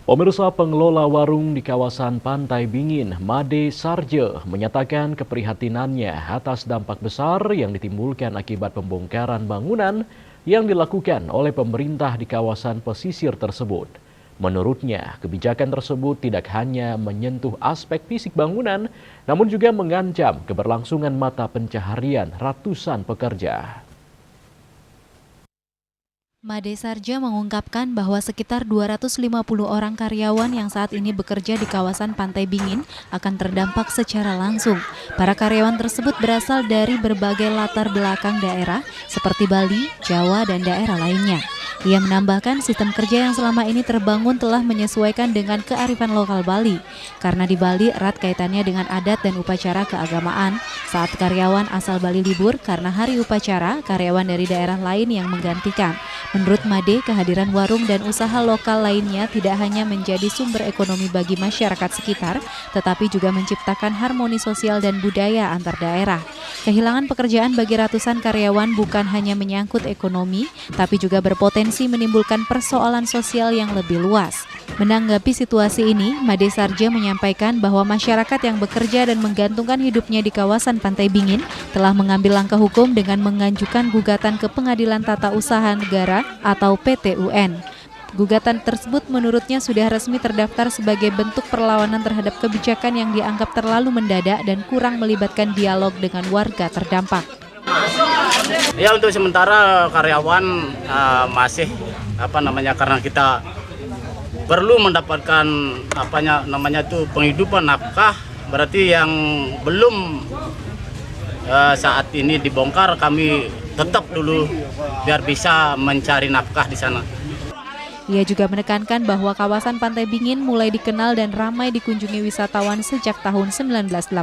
Pemirsa, pengelola warung di kawasan Pantai Bingin, Made Sarje, menyatakan keprihatinannya atas dampak besar yang ditimbulkan akibat pembongkaran bangunan yang dilakukan oleh pemerintah di kawasan pesisir tersebut. Menurutnya, kebijakan tersebut tidak hanya menyentuh aspek fisik bangunan, namun juga mengancam keberlangsungan mata pencaharian ratusan pekerja. Made Sarja mengungkapkan bahwa sekitar 250 orang karyawan yang saat ini bekerja di kawasan Pantai Bingin akan terdampak secara langsung. Para karyawan tersebut berasal dari berbagai latar belakang daerah seperti Bali, Jawa, dan daerah lainnya. Ia menambahkan sistem kerja yang selama ini terbangun telah menyesuaikan dengan kearifan lokal Bali. Karena di Bali erat kaitannya dengan adat dan upacara keagamaan, saat karyawan asal Bali libur karena hari upacara, karyawan dari daerah lain yang menggantikan. Menurut Made, kehadiran warung dan usaha lokal lainnya tidak hanya menjadi sumber ekonomi bagi masyarakat sekitar, tetapi juga menciptakan harmoni sosial dan budaya antar daerah. Kehilangan pekerjaan bagi ratusan karyawan bukan hanya menyangkut ekonomi, tapi juga berpotensi menimbulkan persoalan sosial yang lebih luas. Menanggapi situasi ini, Made Sarja menyampaikan bahwa masyarakat yang bekerja dan menggantungkan hidupnya di kawasan Pantai Bingin telah mengambil langkah hukum dengan mengajukan gugatan ke Pengadilan Tata Usaha Negara atau PT-UN. Gugatan tersebut menurutnya sudah resmi terdaftar sebagai bentuk perlawanan terhadap kebijakan yang dianggap terlalu mendadak dan kurang melibatkan dialog dengan warga terdampak. Ya, untuk sementara karyawan masih karena kita perlu mendapatkan penghidupan nafkah, berarti yang belum saat ini dibongkar kami tetap dulu biar bisa mencari nafkah di sana. Ia juga menekankan bahwa kawasan Pantai Bingin mulai dikenal dan ramai dikunjungi wisatawan sejak tahun 1980.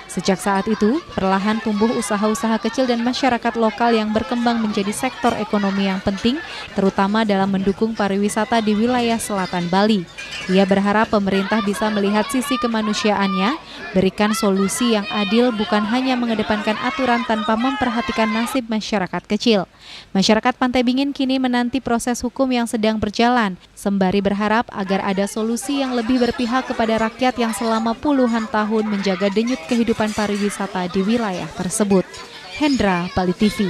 Sejak saat itu, perlahan tumbuh usaha-usaha kecil dan masyarakat lokal yang berkembang menjadi sektor ekonomi yang penting, terutama dalam mendukung pariwisata di wilayah selatan Bali. Ia berharap pemerintah bisa melihat sisi kemanusiaannya, berikan solusi yang adil bukan hanya mengedepankan aturan tanpa memperhatikan nasib masyarakat kecil. Masyarakat Pantai Bingin kini menanti proses hukum yang sedang berjalan, sembari berharap agar ada solusi yang lebih berpihak kepada rakyat yang selama puluhan tahun menjaga denyut kehidupan pariwisata di wilayah tersebut. Hendra, Bali TV.